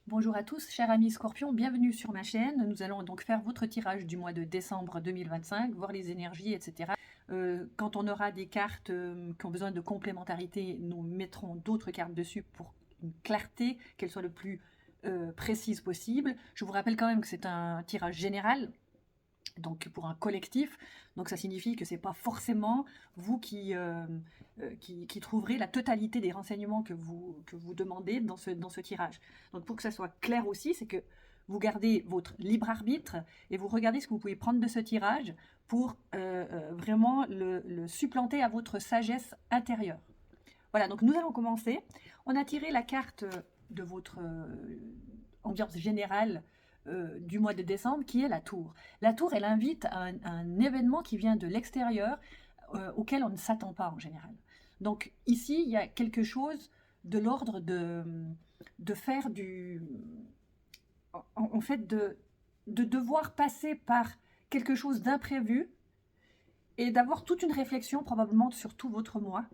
Bonjour à tous, chers amis Scorpions, bienvenue sur ma chaîne. Nous allons donc faire votre tirage du mois de décembre 2025, voir les énergies, etc. Quand on aura des cartes qui ont besoin de complémentarité, nous mettrons d'autres cartes dessus pour une clarté, qu'elle soit le plus précise possible. Je vous rappelle quand même que c'est un tirage général, donc pour un collectif, donc ça signifie que c'est pas forcément vous qui trouverez la totalité des renseignements que vous demandez dans ce tirage. Donc pour que ça soit clair aussi, c'est que vous gardez votre libre arbitre et vous regardez ce que vous pouvez prendre de ce tirage pour vraiment le supplanter à votre sagesse intérieure. Voilà, donc nous allons commencer. On a tiré la carte de votre ambiance générale du mois de décembre, qui est la tour. La tour, elle invite à un événement qui vient de l'extérieur, auquel on ne s'attend pas en général. Donc ici, il y a quelque chose de l'ordre de faire du... En fait, de devoir passer par quelque chose d'imprévu et d'avoir toute une réflexion probablement sur tout votre mois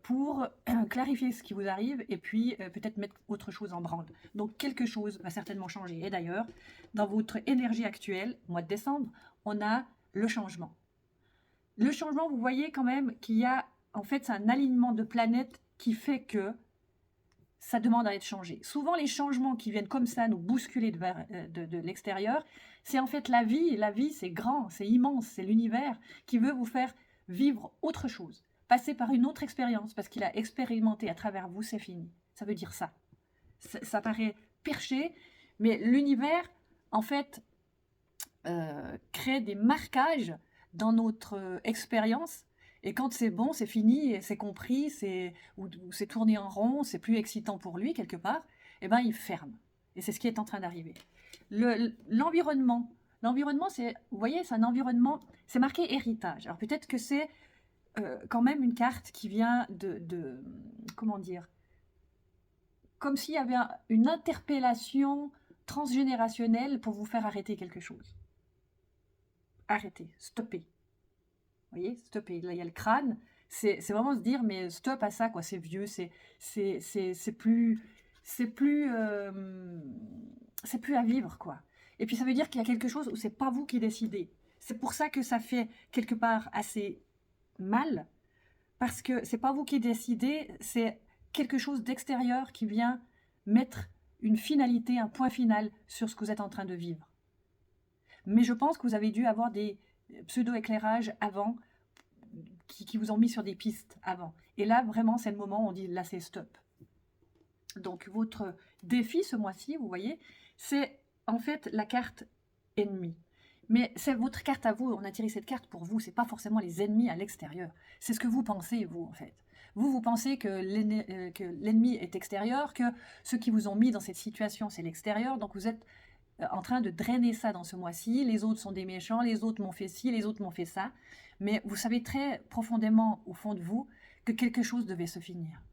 pour clarifier ce qui vous arrive et puis peut-être mettre autre chose en branle. Donc quelque chose va certainement changer. Et d'ailleurs, dans votre énergie actuelle, mois de décembre, on a le changement. Le changement, vous voyez quand même qu'il y a, en fait, c'est un alignement de planètes qui fait que ça demande à être changé. Souvent, les changements qui viennent comme ça nous bousculer de l'extérieur, c'est en fait la vie. Et la vie, c'est grand, c'est immense, c'est l'univers qui veut vous faire vivre autre chose. Passer par une autre expérience, parce qu'il a expérimenté à travers vous, c'est fini. Ça veut dire ça. Ça paraît perché, mais l'univers, en fait, crée des marquages dans notre expérience. Et quand c'est bon, c'est fini, c'est compris, ou c'est tourné en rond, c'est plus excitant pour lui quelque part, et ben il ferme. Et c'est ce qui est en train d'arriver. L'environnement, c'est, vous voyez, c'est un environnement, c'est marqué héritage. Alors peut-être que c'est quand même une carte qui vient comment dire, comme s'il y avait une interpellation transgénérationnelle pour vous faire arrêter quelque chose. Arrêtez, stoppez. Vous voyez, stopper. Là, il y a le crâne. C'est vraiment se dire, mais stop à ça, quoi. C'est vieux, c'est plus, c'est plus, c'est plus à vivre, quoi. Et puis ça veut dire qu'il y a quelque chose où c'est pas vous qui décidez. C'est pour ça que ça fait quelque part assez mal, parce que c'est pas vous qui décidez, c'est quelque chose d'extérieur qui vient mettre une finalité, un point final sur ce que vous êtes en train de vivre. Mais je pense que vous avez dû avoir des pseudo-éclairages avant qui vous ont mis sur des pistes avant. Et là, vraiment, c'est le moment où on dit là, c'est stop. Donc, votre défi ce mois-ci, vous voyez, c'est en fait la carte ennemie. Mais c'est votre carte à vous, on a tiré cette carte pour vous, c'est pas forcément les ennemis à l'extérieur. C'est ce que vous pensez, vous, en fait. Vous pensez que l'ennemi est extérieur, que ceux qui vous ont mis dans cette situation, c'est l'extérieur, donc vous êtes en train de drainer ça dans ce mois-ci. Les autres sont des méchants, les autres m'ont fait ci, les autres m'ont fait ça. Mais vous savez très profondément, au fond de vous, que quelque chose devait se finir.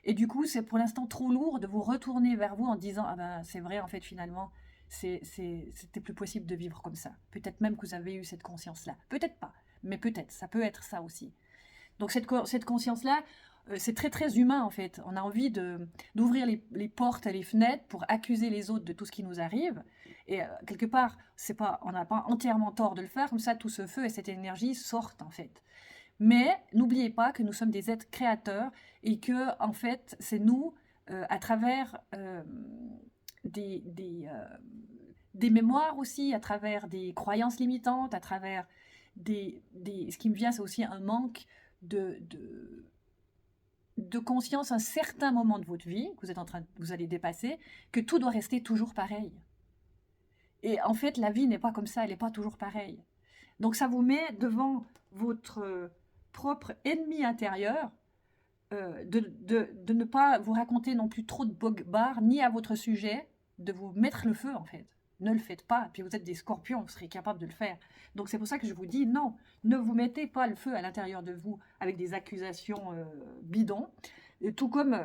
Et du coup, c'est pour l'instant trop lourd de vous retourner vers vous en disant « Ah ben, c'est vrai, en fait, finalement, c'était plus possible de vivre comme ça. » Peut-être même que vous avez eu cette conscience-là. Peut-être pas, mais peut-être. Ça peut être ça aussi. Donc cette conscience-là, c'est très très humain en fait. On a envie d'ouvrir les portes et les fenêtres pour accuser les autres de tout ce qui nous arrive. Et quelque part, on n'a pas entièrement tort de le faire. Comme ça, tout ce feu et cette énergie sortent en fait. Mais n'oubliez pas que nous sommes des êtres créateurs et que en fait, c'est nous, à travers des mémoires aussi, à travers des croyances limitantes, à travers ce qui me vient, c'est aussi un manque de conscience à un certain moment de votre vie, que vous allez dépasser, que tout doit rester toujours pareil. Et en fait, la vie n'est pas comme ça, elle n'est pas toujours pareille. Donc ça vous met devant votre propre ennemi intérieur, de ne pas vous raconter non plus trop de bobards, ni à votre sujet, de vous mettre le feu en fait. Ne le faites pas, puis vous êtes des scorpions, vous serez capable de le faire. Donc c'est pour ça que je vous dis non, ne vous mettez pas le feu à l'intérieur de vous avec des accusations bidons, tout comme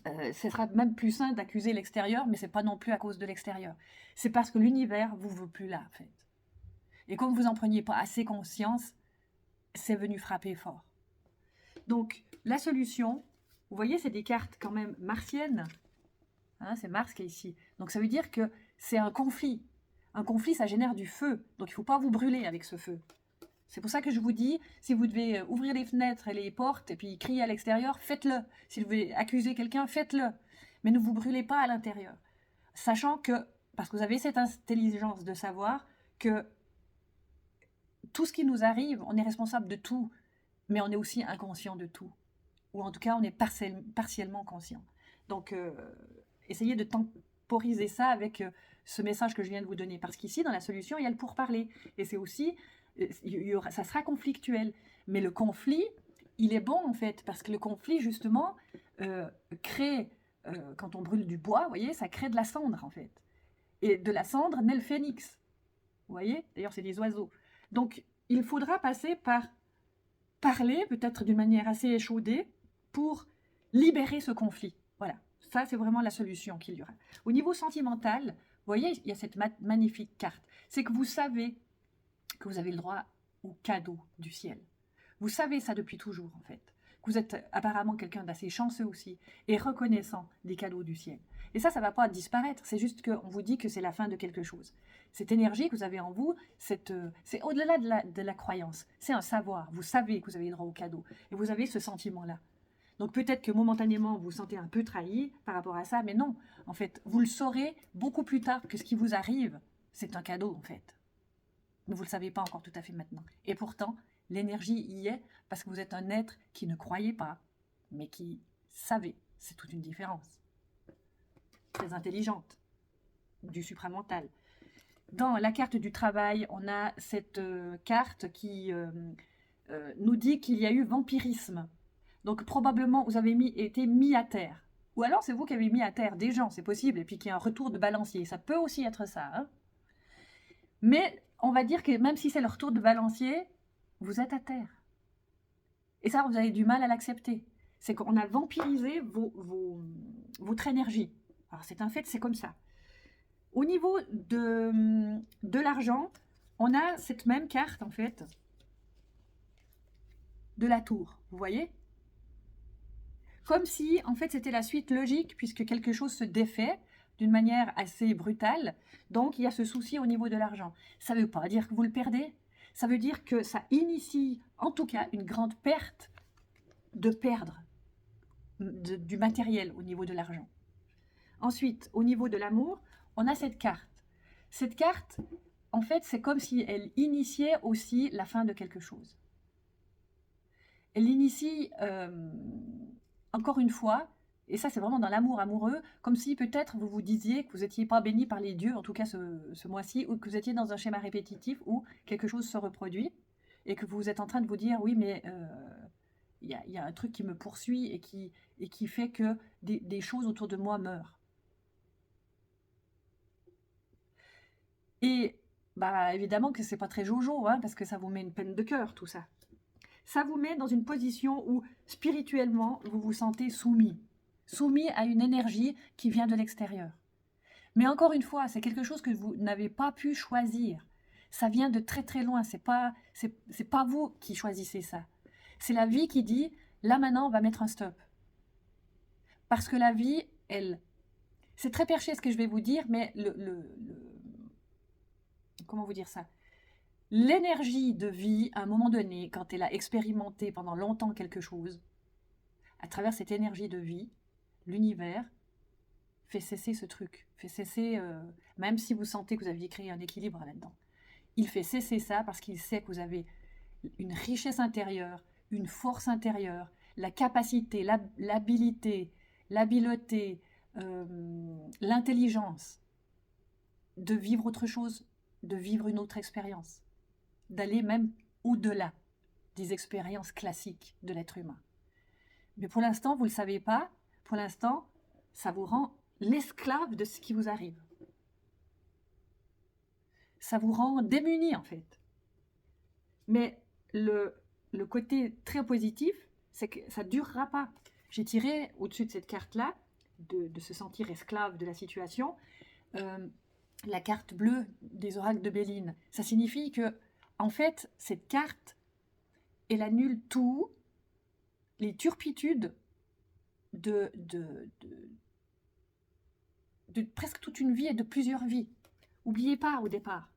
ce sera même plus sain d'accuser l'extérieur, mais c'est pas non plus à cause de l'extérieur. C'est parce que l'univers vous veut plus là en fait. Et comme vous en preniez pas assez conscience, c'est venu frapper fort. Donc la solution, vous voyez, c'est des cartes quand même martiennes, hein, c'est Mars qui est ici. Donc ça veut dire que c'est un conflit. Un conflit, ça génère du feu. Donc il ne faut pas vous brûler avec ce feu. C'est pour ça que je vous dis, si vous devez ouvrir les fenêtres et les portes et puis crier à l'extérieur, faites-le. Si vous devez accuser quelqu'un, faites-le. Mais ne vous brûlez pas à l'intérieur. Sachant que, parce que vous avez cette intelligence de savoir que tout ce qui nous arrive, on est responsable de tout, mais on est aussi inconscient de tout. Ou en tout cas, on est partiellement conscient. Donc, essayez de temporiser ça avec ce message que je viens de vous donner. Parce qu'ici, dans la solution, il y a le pourparler. Et c'est aussi, ça sera conflictuel. Mais le conflit, il est bon en fait, parce que le conflit, justement, crée, quand on brûle du bois, vous voyez, ça crée de la cendre en fait. Et de la cendre naît le phénix. Vous voyez? D'ailleurs, c'est des oiseaux. Donc, il faudra passer par parler, peut-être d'une manière assez échaudée, pour libérer ce conflit. Voilà, ça c'est vraiment la solution qu'il y aura. Au niveau sentimental, vous voyez, il y a cette magnifique carte. C'est que vous savez que vous avez le droit au cadeau du ciel. Vous savez ça depuis toujours en fait. Vous êtes apparemment quelqu'un d'assez chanceux aussi et reconnaissant des cadeaux du ciel. Et ça ne va pas disparaître, c'est juste qu'on vous dit que c'est la fin de quelque chose. Cette énergie que vous avez en vous, c'est au-delà de la croyance. C'est un savoir. Vous savez que vous avez le droit au cadeau. Et vous avez ce sentiment-là. Donc peut-être que momentanément, vous vous sentez un peu trahi par rapport à ça, mais non. En fait, vous le saurez beaucoup plus tard que ce qui vous arrive, c'est un cadeau en fait. Mais vous ne le savez pas encore tout à fait maintenant. Et pourtant, l'énergie y est parce que vous êtes un être qui ne croyait pas, mais qui savait. C'est toute une différence. Très intelligente, du supramental. Dans la carte du travail, on a cette carte qui nous dit qu'il y a eu vampirisme. Donc probablement vous avez été mis à terre. Ou alors c'est vous qui avez mis à terre des gens, c'est possible, et puis qu'il y a un retour de balancier. Ça peut aussi être ça. Hein. Mais on va dire que même si c'est le retour de balancier, vous êtes à terre. Et ça, vous avez du mal à l'accepter. C'est qu'on a vampirisé votre énergie. Alors c'est un fait, c'est comme ça. Au niveau de l'argent, on a cette même carte, en fait, de la tour. Vous voyez? Comme si, en fait, c'était la suite logique, puisque quelque chose se défait d'une manière assez brutale. Donc, il y a ce souci au niveau de l'argent. Ça ne veut pas dire que vous le perdez. Ça veut dire que ça initie, en tout cas, une grande perte de perdre du matériel au niveau de l'argent. Ensuite, au niveau de l'amour, on a cette carte. Cette carte, en fait, c'est comme si elle initiait aussi la fin de quelque chose. Elle initie, encore une fois, et ça c'est vraiment dans l'amour amoureux, comme si peut-être vous vous disiez que vous n'étiez pas béni par les dieux, en tout cas ce mois-ci, ou que vous étiez dans un schéma répétitif où quelque chose se reproduit, et que vous êtes en train de vous dire, oui, mais il y a un truc qui me poursuit et qui fait que des choses autour de moi meurent. Et bah, évidemment que c'est pas très jojo, hein, parce que ça vous met une peine de cœur, tout ça. Ça vous met dans une position où, spirituellement, vous vous sentez soumis. Soumis à une énergie qui vient de l'extérieur. Mais encore une fois, c'est quelque chose que vous n'avez pas pu choisir. Ça vient de très très loin, c'est pas vous qui choisissez ça. C'est la vie qui dit, là maintenant, on va mettre un stop. Parce que la vie, elle... C'est très perché ce que je vais vous dire, mais comment vous dire ça? L'énergie de vie, à un moment donné, quand elle a expérimenté pendant longtemps quelque chose, à travers cette énergie de vie, l'univers fait cesser ce truc, fait cesser, même si vous sentez que vous aviez créé un équilibre là-dedans, il fait cesser ça parce qu'il sait que vous avez une richesse intérieure, une force intérieure, la capacité, l'habilité, l'habileté, l'intelligence de vivre autre chose, de vivre une autre expérience, d'aller même au-delà des expériences classiques de l'être humain. Mais pour l'instant, vous ne le savez pas. Pour l'instant, ça vous rend l'esclave de ce qui vous arrive. Ça vous rend démuni, en fait. Mais le côté très positif, c'est que ça ne durera pas. J'ai tiré au-dessus de cette carte-là, de se sentir esclave de la situation, la carte bleue des oracles de Béline. Ça signifie que, en fait, cette carte, elle annule tout, les turpitudes presque toute une vie et de plusieurs vies. N'oubliez pas au départ,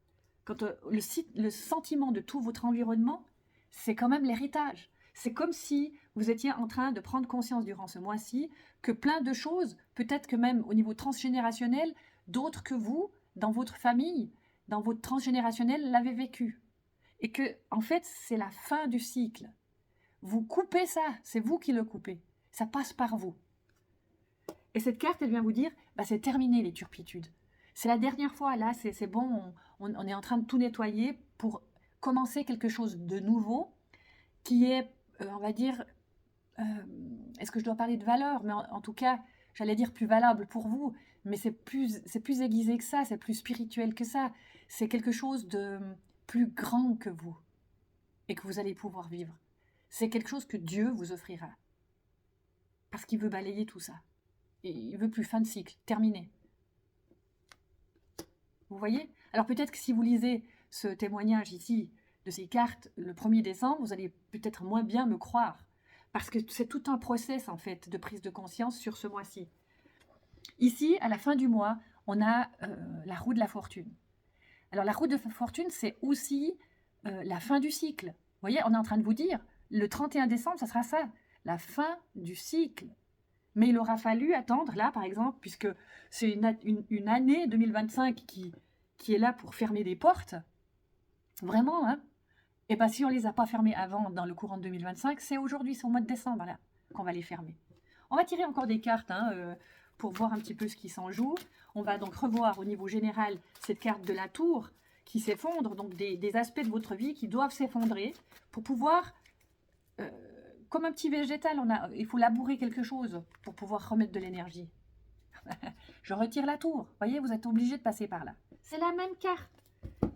quand le sentiment de tout votre environnement, c'est quand même l'héritage. C'est comme si vous étiez en train de prendre conscience durant ce mois-ci que plein de choses, peut-être que même au niveau transgénérationnel, d'autres que vous, dans votre famille, dans votre transgénérationnel, l'avaient vécu. Et que, en fait, c'est la fin du cycle. Vous coupez ça, c'est vous qui le coupez. Ça passe par vous. Et cette carte, elle vient vous dire, bah, c'est terminé les turpitudes. C'est la dernière fois, là, c'est bon, on est en train de tout nettoyer pour commencer quelque chose de nouveau qui est, on va dire, est-ce que je dois parler de valeur? Mais en tout cas, j'allais dire plus valable pour vous, mais c'est plus aiguisé que ça, c'est plus spirituel que ça. C'est quelque chose de plus grand que vous et que vous allez pouvoir vivre. C'est quelque chose que Dieu vous offrira. Parce qu'il veut balayer tout ça. Et il veut plus fin de cycle, terminé. Vous voyez? Alors peut-être que si vous lisez ce témoignage ici, de ces cartes, le 1er décembre, vous allez peut-être moins bien me croire. Parce que c'est tout un process, en fait, de prise de conscience sur ce mois-ci. Ici, à la fin du mois, on a la roue de la fortune. Alors la roue de la fortune, c'est aussi la fin du cycle. Vous voyez, on est en train de vous dire, le 31 décembre, ça sera ça, la fin du cycle. Mais il aura fallu attendre, là, par exemple, puisque c'est une année 2025 qui est là pour fermer des portes, vraiment, hein. Et bien, si on ne les a pas fermées avant, dans le courant de 2025, c'est aujourd'hui, c'est au mois de décembre, là, qu'on va les fermer. On va tirer encore des cartes, hein, pour voir un petit peu ce qui s'en joue. On va donc revoir au niveau général cette carte de la tour qui s'effondre, donc des aspects de votre vie qui doivent s'effondrer pour pouvoir... comme un petit végétal, il faut labourer quelque chose pour pouvoir remettre de l'énergie. Je retire la tour. Vous voyez, vous êtes obligé de passer par là. C'est la même carte.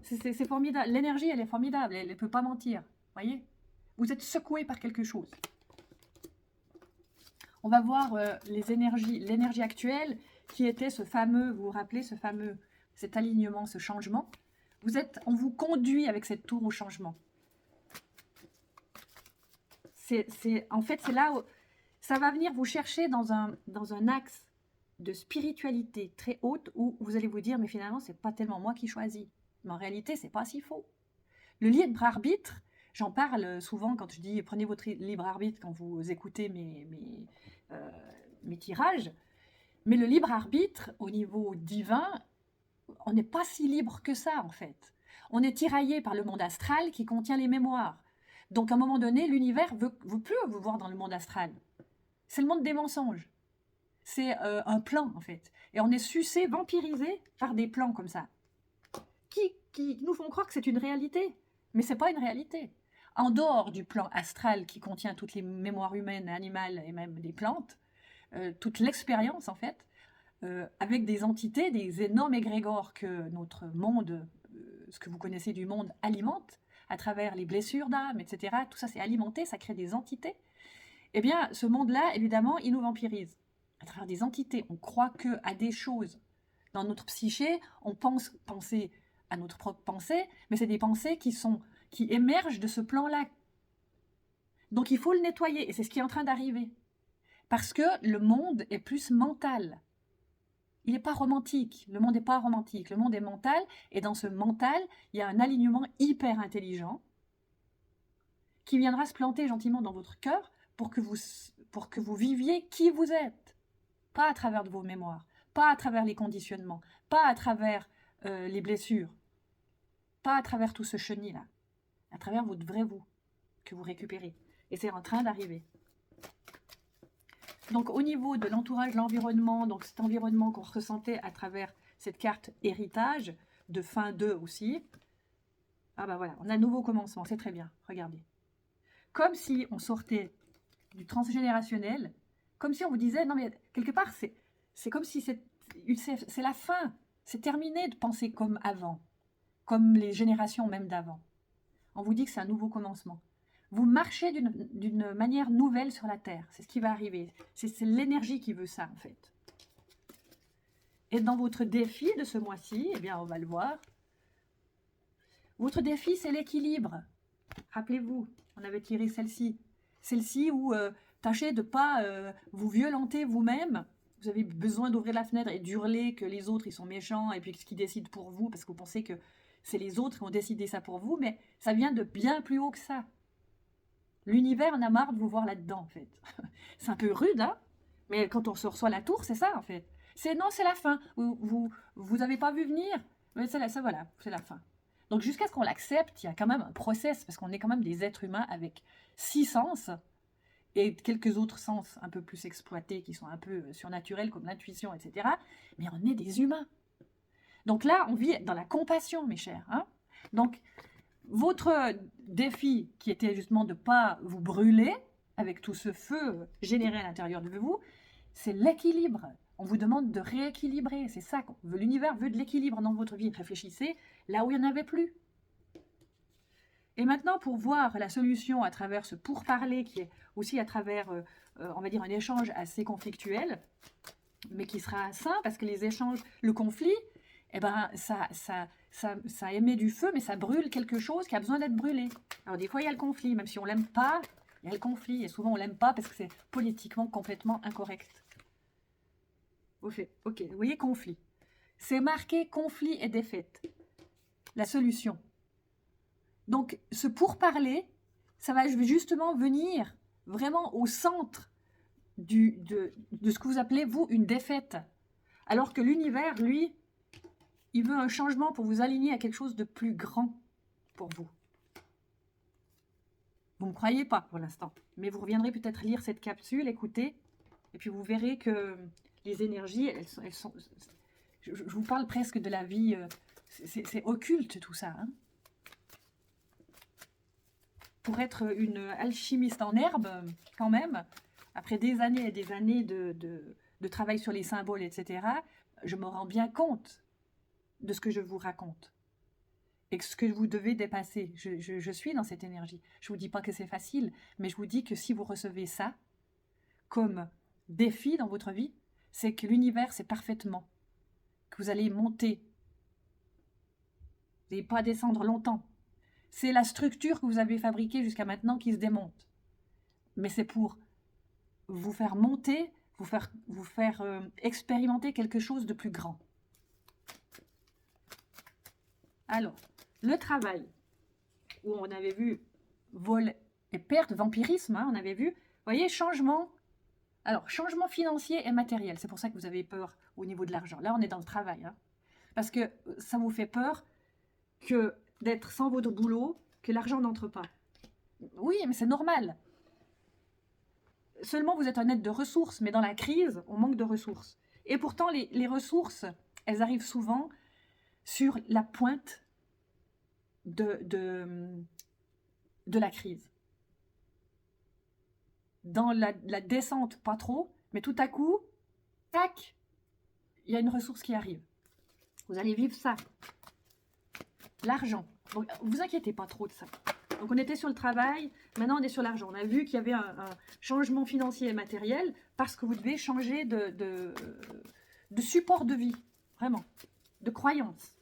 C'est formidable. L'énergie, elle est formidable. Elle ne peut pas mentir. Vous voyez, vous êtes secoué par quelque chose. On va voir l'énergie actuelle qui était ce fameux, vous vous rappelez, cet alignement, ce changement. On vous conduit avec cette tour au changement. En fait, c'est là où ça va venir vous chercher dans un axe de spiritualité très haute où vous allez vous dire, mais finalement, c'est pas tellement moi qui choisis. Mais en réalité, c'est pas si faux. Le libre arbitre, j'en parle souvent quand je dis prenez votre libre arbitre quand vous écoutez mes tirages. Mais le libre arbitre, au niveau divin, on n'est pas si libre que ça, en fait. On est tiraillé par le monde astral qui contient les mémoires. Donc, à un moment donné, l'univers veut plus vous voir dans le monde astral. C'est le monde des mensonges. C'est un plan, en fait. Et on est sucé, vampirisé par des plans comme ça, qui nous font croire que c'est une réalité. Mais ce n'est pas une réalité. En dehors du plan astral qui contient toutes les mémoires humaines, animales et même des plantes, toute l'expérience, en fait, avec des entités, des énormes égrégores que notre monde, ce que vous connaissez du monde, alimente, à travers les blessures d'âme, etc. Tout ça, c'est alimenté, ça crée des entités. Eh bien, ce monde-là, évidemment, il nous vampirise. À travers des entités, on croit qu'à des choses. Dans notre psyché, on pense penser à notre propre pensée, mais c'est des pensées qui émergent de ce plan-là. Donc, il faut le nettoyer, et c'est ce qui est en train d'arriver. Parce que le monde est plus mental. Il n'est pas romantique. Le monde n'est pas romantique. Le monde est mental. Et dans ce mental, il y a un alignement hyper intelligent qui viendra se planter gentiment dans votre cœur pour que vous viviez qui vous êtes. Pas à travers de vos mémoires. Pas à travers les conditionnements. Pas à travers les blessures. Pas à travers tout ce chenil-là. À travers votre vrai vous que vous récupérez. Et c'est en train d'arriver. Donc au niveau de l'entourage, l'environnement, donc cet environnement qu'on ressentait à travers cette carte héritage, de fin 2 aussi, ah ben voilà, on a un nouveau commencement, c'est très bien, regardez. Comme si on sortait du transgénérationnel, comme si on vous disait, non mais quelque part c'est comme si c'est la fin, c'est terminé de penser comme avant, comme les générations même d'avant. On vous dit que c'est un nouveau commencement. Vous marchez d'une manière nouvelle sur la Terre. C'est ce qui va arriver. C'est l'énergie qui veut ça, en fait. Et dans votre défi de ce mois-ci, eh bien, on va le voir. Votre défi, c'est l'équilibre. Rappelez-vous, on avait tiré celle-ci. Celle-ci où tâchez de ne pas vous violenter vous-même. vous avez besoin d'ouvrir la fenêtre et d'hurler que les autres, ils sont méchants et puis qu'ils décident pour vous parce que vous pensez que c'est les autres qui ont décidé ça pour vous, mais ça vient de bien plus haut que ça. L'univers en a marre de vous voir là-dedans, en fait. C'est un peu rude, hein, mais quand on se reçoit la tour, c'est ça, en fait. Non, c'est la fin. Vous avez pas vu venir, mais voilà, c'est la fin. Donc jusqu'à ce qu'on l'accepte, il y a quand même un process, parce qu'on est quand même des êtres humains avec 6 sens, et quelques autres sens un peu plus exploités, qui sont un peu surnaturels, comme l'intuition, etc. Mais on est des humains. Donc là, on vit dans la compassion, mes chers. Hein. Donc, votre défi, qui était justement de ne pas vous brûler, avec tout ce feu généré à l'intérieur de vous, c'est l'équilibre. On vous demande de rééquilibrer, c'est ça. L'univers veut de l'équilibre dans votre vie. Réfléchissez là où il n'y en avait plus. Et maintenant, pour voir la solution à travers ce pourparler, qui est aussi à travers, on va dire, un échange assez conflictuel, mais qui sera sain, parce que les échanges, le conflit, eh ben, ça émet du feu, mais ça brûle quelque chose qui a besoin d'être brûlé. Alors des fois, il y a le conflit, même si on l'aime pas, il y a le conflit, et souvent on l'aime pas parce que c'est politiquement complètement incorrect. Ok, vous voyez, conflit. C'est marqué conflit et défaite. La solution. Donc, ce pourparler, ça va justement venir vraiment au centre de ce que vous appelez, vous, une défaite. Alors que l'univers, lui, il veut un changement pour vous aligner à quelque chose de plus grand pour vous. Vous ne me croyez pas pour l'instant, mais vous reviendrez peut-être lire cette capsule, écouter, et puis vous verrez que les énergies, elles sont je vous parle presque de la vie, c'est occulte tout ça. Hein. Pour être une alchimiste en herbe, quand même, après des années et des années de travail sur les symboles, etc., je me rends bien compte de ce que je vous raconte et ce que vous devez dépasser. Je suis dans cette énergie. Je ne vous dis pas que c'est facile, mais je vous dis que si vous recevez ça comme défi dans votre vie, c'est que l'univers sait parfaitement que vous allez monter. Vous n'allez pas descendre longtemps. C'est la structure que vous avez fabriquée jusqu'à maintenant qui se démonte. Mais c'est pour vous faire monter, vous faire expérimenter quelque chose de plus grand. Alors, le travail, où on avait vu vol et perte, vampirisme, hein, on avait vu, vous voyez, changement. Alors, changement financier et matériel, c'est pour ça que vous avez peur au niveau de l'argent. Là, on est dans le travail, hein, parce que ça vous fait peur que d'être sans votre boulot, que l'argent n'entre pas. Oui, mais c'est normal. Seulement, vous êtes un être de ressources, mais dans la crise, on manque de ressources. Et pourtant, les ressources, elles arrivent souvent sur la pointe de la crise. Dans la descente, pas trop, mais tout à coup, tac, il y a une ressource qui arrive. Vous allez vivre ça. L'argent. Donc, vous inquiétez pas trop de ça. Donc, on était sur le travail, maintenant on est sur l'argent. On a vu qu'il y avait un changement financier et matériel parce que vous devez changer de support de vie, vraiment, de croyance.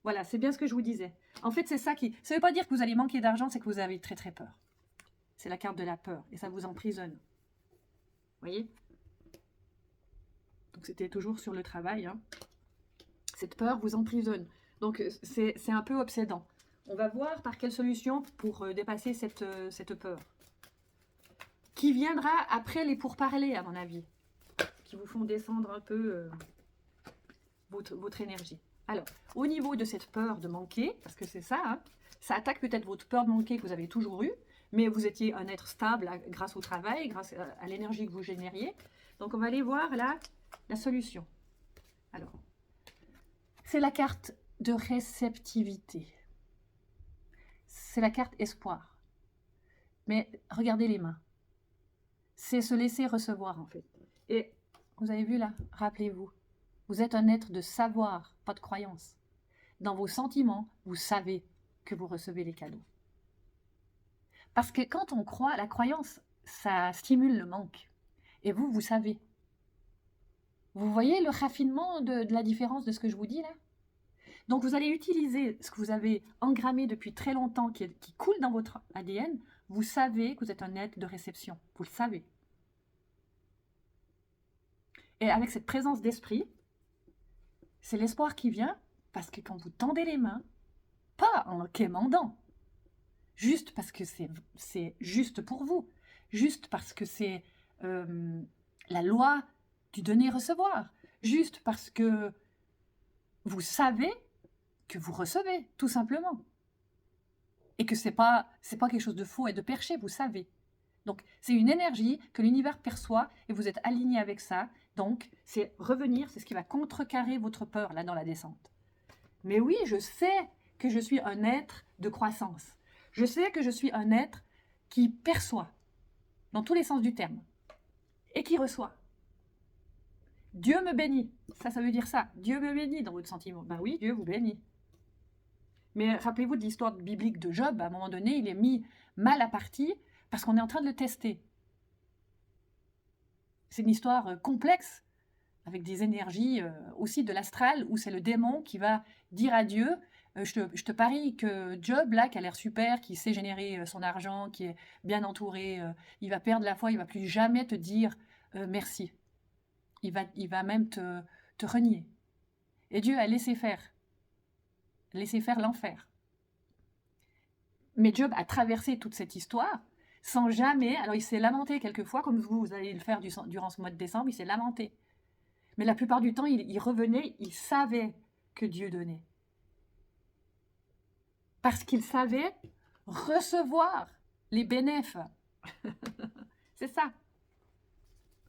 Voilà, c'est bien ce que je vous disais. En fait, c'est ça qui... Ça ne veut pas dire que vous allez manquer d'argent, c'est que vous avez très très peur. C'est la carte de la peur et ça vous emprisonne. Vous voyez? Donc, c'était toujours sur le travail. Hein. Cette peur vous emprisonne. Donc, c'est un peu obsédant. On va voir par quelle solution pour dépasser cette peur. Qui viendra après les pourparlers, à mon avis. Qui vous font descendre un peu votre énergie. Alors, au niveau de cette peur de manquer, parce que c'est ça, hein, ça attaque peut-être votre peur de manquer que vous avez toujours eue, mais vous étiez un être stable grâce au travail, grâce à l'énergie que vous génériez. Donc, on va aller voir là la solution. Alors, c'est la carte de réceptivité. C'est la carte espoir. Mais regardez les mains. C'est se laisser recevoir, en fait. Et vous avez vu là, rappelez-vous, vous êtes un être de savoir, pas de croyance. Dans vos sentiments, vous savez que vous recevez les cadeaux. Parce que quand on croit, la croyance, ça stimule le manque. Et vous, vous savez. Vous voyez le raffinement de la différence de ce que je vous dis là? Donc vous allez utiliser ce que vous avez engrammé depuis très longtemps, qui coule dans votre ADN. Vous savez que vous êtes un être de réception. Vous le savez. Et avec cette présence d'esprit, c'est l'espoir qui vient, parce que quand vous tendez les mains, pas en quémandant, juste parce que c'est juste pour vous, juste parce que c'est la loi du donner-recevoir, juste parce que vous savez que vous recevez, tout simplement. Et que c'est pas quelque chose de faux et de perché, vous savez. Donc, c'est une énergie que l'univers perçoit et vous êtes aligné avec ça. Donc, c'est revenir, c'est ce qui va contrecarrer votre peur, là, dans la descente. Mais oui, je sais que je suis un être de croissance. Je sais que je suis un être qui perçoit, dans tous les sens du terme, et qui reçoit. Dieu me bénit. Ça veut dire ça. Dieu me bénit dans votre sentiment. Ben oui, Dieu vous bénit. Mais rappelez-vous de l'histoire biblique de Job. À un moment donné, il est mis mal à partie parce qu'on est en train de le tester. C'est une histoire complexe, avec des énergies aussi de l'astral, où c'est le démon qui va dire à Dieu, je te parie que Job, là, qui a l'air super, qui sait générer son argent, qui est bien entouré, il va perdre la foi, il va plus jamais te dire merci. Il va même te renier. Et Dieu a laissé faire l'enfer. Mais Job a traversé toute cette histoire sans jamais, alors il s'est lamenté quelquefois, comme vous allez le faire durant ce mois de décembre, il s'est lamenté. Mais la plupart du temps, il revenait, il savait que Dieu donnait. Parce qu'il savait recevoir les bénéfices. C'est ça.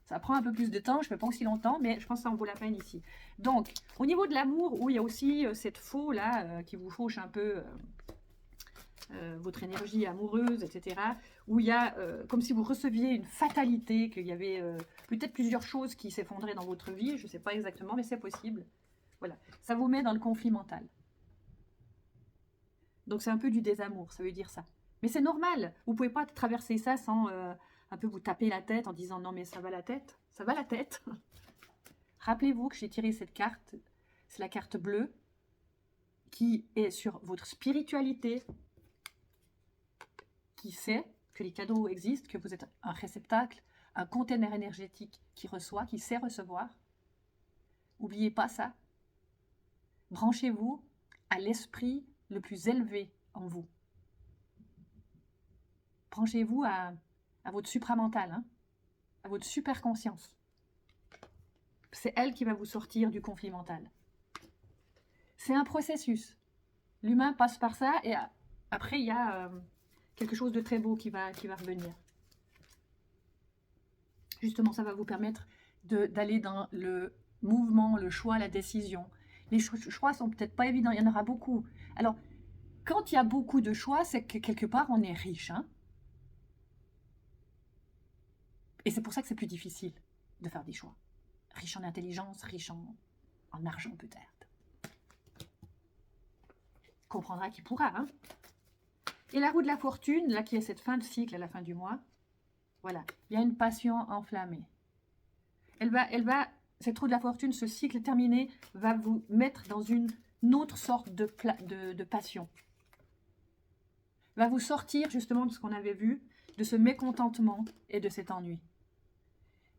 Ça prend un peu plus de temps, je ne fais pas aussi longtemps, mais je pense que ça en vaut la peine ici. Donc, au niveau de l'amour, où il y a aussi cette faux-là qui vous fauche un peu votre énergie amoureuse, etc., où il y a comme si vous receviez une fatalité, qu'il y avait peut-être plusieurs choses qui s'effondraient dans votre vie, je ne sais pas exactement, mais c'est possible. Voilà, ça vous met dans le conflit mental. Donc c'est un peu du désamour, ça veut dire ça. Mais c'est normal, vous ne pouvez pas traverser ça sans un peu vous taper la tête en disant non mais ça va la tête, ça va la tête. Rappelez-vous que j'ai tiré cette carte, c'est la carte bleue, qui est sur votre spiritualité, qui sait que les cadeaux existent, que vous êtes un réceptacle, un conteneur énergétique qui reçoit, qui sait recevoir. N'oubliez pas ça. Branchez-vous à l'esprit le plus élevé en vous. Branchez-vous à votre supramental, hein, à votre super conscience. C'est elle qui va vous sortir du conflit mental. C'est un processus. L'humain passe par ça et après il y a quelque chose de très beau qui va revenir. Justement, ça va vous permettre d'aller dans le mouvement, le choix, la décision. Les choix sont peut-être pas évidents, il y en aura beaucoup. Alors, quand il y a beaucoup de choix, c'est que quelque part on est riche, hein. Et c'est pour ça que c'est plus difficile de faire des choix. Riche en intelligence, riche en argent peut-être. Comprendra qui pourra, hein. Et la roue de la fortune, là qui est cette fin de cycle à la fin du mois, voilà, il y a une passion enflammée. Cette roue de la fortune, ce cycle terminé, va vous mettre dans une autre sorte de passion. Va vous sortir justement de ce qu'on avait vu, de ce mécontentement et de cet ennui.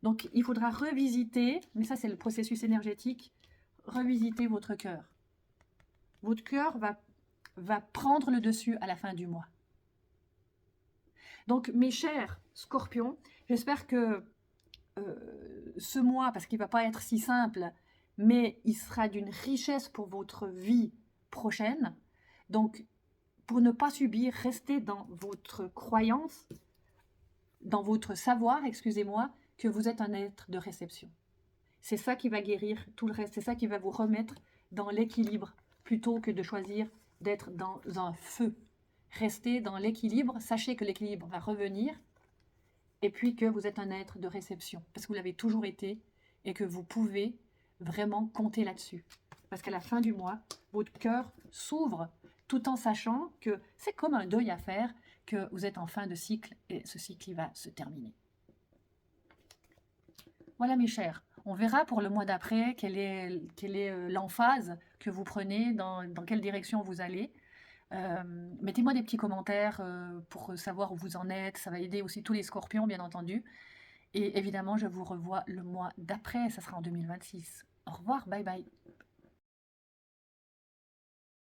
Donc il faudra revisiter, mais ça c'est le processus énergétique, revisiter votre cœur. Votre cœur va prendre le dessus à la fin du mois. Donc mes chers scorpions, j'espère que ce mois, parce qu'il ne va pas être si simple, mais il sera d'une richesse pour votre vie prochaine. Donc pour ne pas subir, restez dans votre croyance, dans votre savoir, excusez-moi, que vous êtes un être de réception. C'est ça qui va guérir tout le reste, c'est ça qui va vous remettre dans l'équilibre, plutôt que de choisir d'être dans un feu. Restez dans l'équilibre, sachez que l'équilibre va revenir, et puis que vous êtes un être de réception, parce que vous l'avez toujours été, et que vous pouvez vraiment compter là-dessus. Parce qu'à la fin du mois, votre cœur s'ouvre, tout en sachant que c'est comme un deuil à faire, que vous êtes en fin de cycle, et ce cycle il va se terminer. Voilà mes chers, on verra pour le mois d'après quelle est l'emphase que vous prenez, dans quelle direction vous allez. Mettez-moi des petits commentaires pour savoir où vous en êtes, ça va aider aussi tous les scorpions bien entendu. Et évidemment, je vous revois le mois d'après, ça sera en 2026. Au revoir, bye bye.